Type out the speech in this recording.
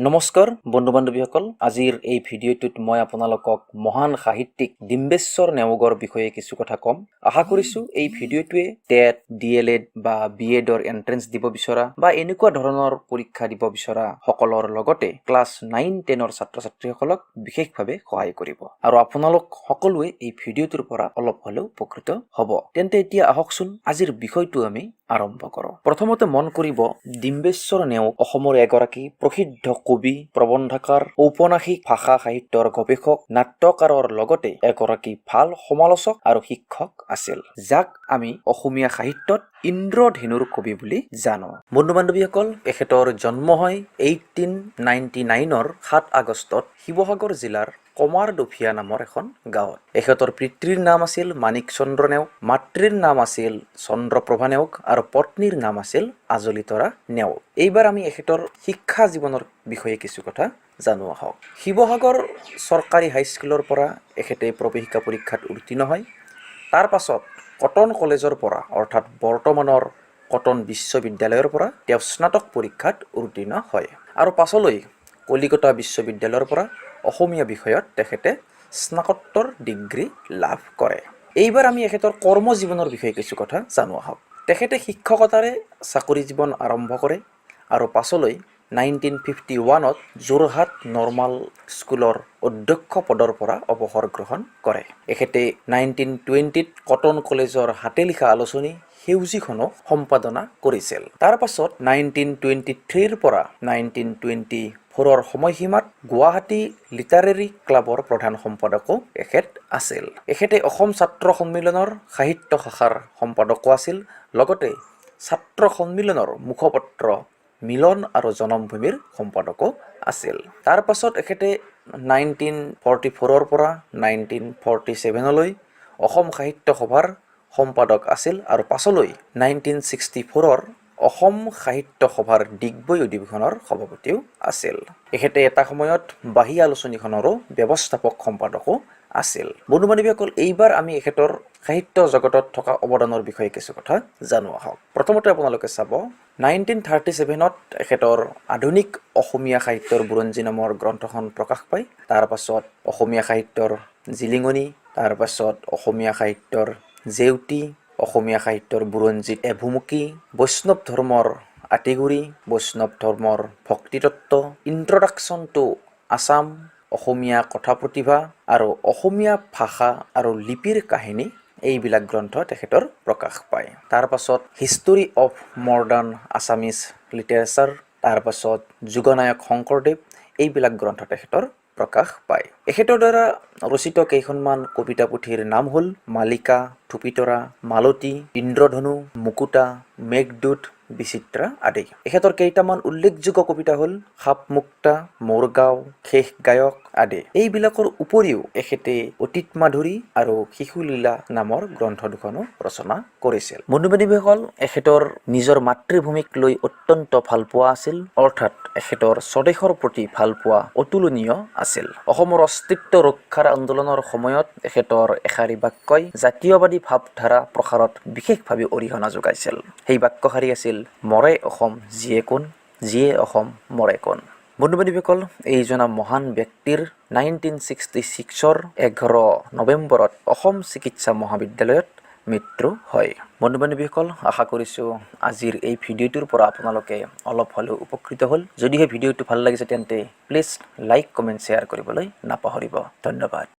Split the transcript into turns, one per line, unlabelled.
নমস্কাৰ বন্ধু বান্ধৱীসকল, আজিৰ এই ভিডিঅ'টোত মই আপোনালোকক মহান সাহিত্যিক ডিম্বেশ্বৰ নেওগৰ বিষয়ে কিছু কথা ক'ম। আশা কৰিছোঁ এই ভিডিঅ'টোৱে টেট, DLED বা BEdৰ এন্ট্ৰেন্স দিব বিচৰা বা এনেকুৱা ধৰণৰ পৰীক্ষা দিব বিচৰা সকলৰ লগতে ক্লাছ 9-10ৰ ছাত্ৰ-ছাত্ৰীসকলক বিশেষভাৱে সহায় কৰিব। আৰু আপোনালোক সকলোৱে এই ভিডিঅ'টোৰ পৰা অলপ হ'লেও উপকৃত হ'ব। তেন্তে এতিয়া আহকচোন আজিৰ বিষয়টো আমি আৰম্ভ কৰোঁ। প্ৰথমতে মন কৰিব, ডিম্বেশ্বৰ নেওগ অসমৰ এগৰাকী প্ৰসিদ্ধ কবি, প্ৰবন্ধকাৰ, ঔপন্যাসিক, ভাষা সাহিত্যৰ গৱেষক, নাট্যকাৰৰ লগতে এগৰাকী ভাল সমালোচক আৰু শিক্ষক আছিল, যাক আমি অসমীয়া সাহিত্যত ইন্দ্ৰধেনুৰ কবি বুলি জানো। বন্ধু বান্ধৱীসকল, তেখেতৰ জন্ম হয় 1899ৰ 7 আগষ্টত শিৱসাগৰ জিলাৰ কমাৰদফিয়া নামৰ এখন গাঁৱত। এখেতৰ পিতৃৰ নাম আছিল মাণিক চন্দ্ৰ নেওগ, মাতৃৰ নাম আছিল চন্দ্ৰপ্ৰভা নেওগ আৰু পত্নীৰ নাম আছিল আজলিতৰা নেওগ। এইবাৰ আমি এখেতৰ শিক্ষা জীৱনৰ বিষয়ে কিছু কথা জানো আহক। শিৱসাগৰ চৰকাৰী হাইস্কুলৰ পৰা এখেতে প্ৰৱেশিকা পৰীক্ষাত উত্তীৰ্ণ হয়। তাৰ পাছত কটন কলেজৰ পৰা অৰ্থাৎ বৰ্তমানৰ কটন বিশ্ববিদ্যালয়ৰ পৰা তেওঁ স্নাতক পৰীক্ষাত উত্তীৰ্ণ হয় আৰু পাছলৈ কলিকতা বিশ্ববিদ্যালয়ৰ পৰা অসমীয়া বিষয়ত তেখেতে স্নাতকোত্তৰ ডিগ্ৰী লাভ কৰে। এইবাৰ আমি এখেতৰ কৰ্মজীৱনৰ বিষয়ে কিছু কথা জানো আহক। তেখেতে শিক্ষকতাৰে চাকৰি জীৱন আৰম্ভ কৰে আৰু পাছলৈ 1951ত যোৰহাট নৰ্মাল স্কুলৰ অধ্যক্ষ পদৰ পৰা অৱসৰ গ্ৰহণ কৰে। এখেতে 1920ত কটন কলেজৰ হাতে লিখা আলোচনী সেউজীখনো সম্পাদনা কৰিছিল। তাৰ পাছত 1923ৰ পৰা 1924ৰ সময়সীমাত গুৱাহাটী লিটাৰেৰী ক্লাবৰ প্ৰধান সম্পাদকো এখেত আছিল। এখেতে অসম ছাত্ৰ সন্মিলনৰ সাহিত্য শাখাৰ সম্পাদকো আছিল, লগতে ছাত্ৰ সন্মিলনৰ মুখপত্ৰ মিলন আৰু জনমভূমিৰ সম্পাদকো আছিল। তাৰ পাছত এখেতে 1944ৰ পৰা 1947লৈ অসম সাহিত্য সভাৰ সম্পাদক আছিল আৰু পাছলৈ 1964ৰ অসম সাহিত্য সভাৰ ডিগবৈ অধিৱেশনৰ সভাপতিও আছিল। এখেতে এটা সময়ত বাঁহী আলোচনীখনৰো ব্যৱস্থাপক সম্পাদকো আছিল। বন্ধু বান্ধৱীসকল, এইবাৰ আমি এখেতৰ সাহিত্য জগতত থকা অৱদানৰ বিষয়ে কিছু কথা জানো আহক। প্ৰথমতে আপোনালোকে চাব, 1937ত এখেতৰ আধুনিক অসমীয়া সাহিত্যৰ বুৰঞ্জী নামৰ গ্ৰন্থখন প্ৰকাশ পায়। তাৰ পাছত অসমীয়া সাহিত্যৰ জিলিঙনি, তাৰ পাছত অসমীয়া সাহিত্যৰ জেউতি, অসমীয়া সাহিত্যৰ বুৰঞ্জীত এভুমুকি, বৈষ্ণৱ ধৰ্মৰ আঁতিগুৰি, বৈষ্ণৱ ধৰ্মৰ ভক্তিতত্ত্ব, ইন্ট্ৰডাকশ্যন টু আছাম, অসমীয়া কথা প্ৰতিভা আৰু অসমীয়া ভাষা আৰু লিপিৰ কাহিনী, এইবিলাক গ্ৰন্থ তেখেতৰ প্ৰকাশ পায়। তাৰ পাছত history of modern Assamese literature, তাৰ পাছত যুগনায়ক শংকৰদেৱ, এইবিলাক গ্ৰন্থ তেখেতৰ প্ৰকাশ পায়। এখেতৰ দ্বাৰা ৰচিত কেইখনমান কবিতা পুথিৰ নাম হ'ল মালিকা, থুপিতৰা, মালতী, ইন্দ্ৰধনু, মুকুতা, মেঘদূত, বিচিত্ৰা আদি। এখেতৰ কেইটামান উল্লেখযোগ্য কবিতা হ'ল সাপমুক্তা, মোৰ গাঁও, শেষ গায়ক আদি। এইবিলাকৰ উপৰিও এখেতে অতীত মাধুৰী আৰু শিশুলীলা নামৰ গ্ৰন্থ দুখনো ৰচনা কৰিছিল। বন্ধু বান্ধৱীসকল, এখেতৰ নিজৰ মাতৃভূমিক লৈ অত্যন্ত ভালপোৱা আছিল, অৰ্থাৎ এখেতৰ স্বদেশৰ প্ৰতি ভালপোৱা অতুলনীয় আছিল। অসমৰ অস্তিত্ব ৰক্ষাৰ আন্দোলনৰ সময়ত এখেতৰ এষাৰি বাক্যই জাতীয়বাদী ভাৱধাৰা প্ৰসাৰত বিশেষভাৱে অৰিহণা যোগাইছিল। সেই বাক্যশাৰী আছিল, মৰে অসম জীয়ে কোন, জীয়ে অসম মৰে কোন। বন্ধু বান্ধৱীসকল, এইজনা মহান ব্যক্তিৰ 1966ৰ 11 নৱেম্বৰত অসম চিকিৎসা মহাবিদ্যালয়ত মৃত্যু হয়। বন্ধু বান্ধৱীসকল, আশা কৰিছোঁ আজিৰ এই ভিডিঅ'টোৰ পৰা আপোনালোকে অলপ হ'লেও উপকৃত হ'ল। যদিহে ভিডিঅ'টো ভাল লাগিছে তেন্তে প্লিজ লাইক, কমেণ্ট, শ্বেয়াৰ কৰিবলৈ নাপাহৰিব। ধন্যবাদ।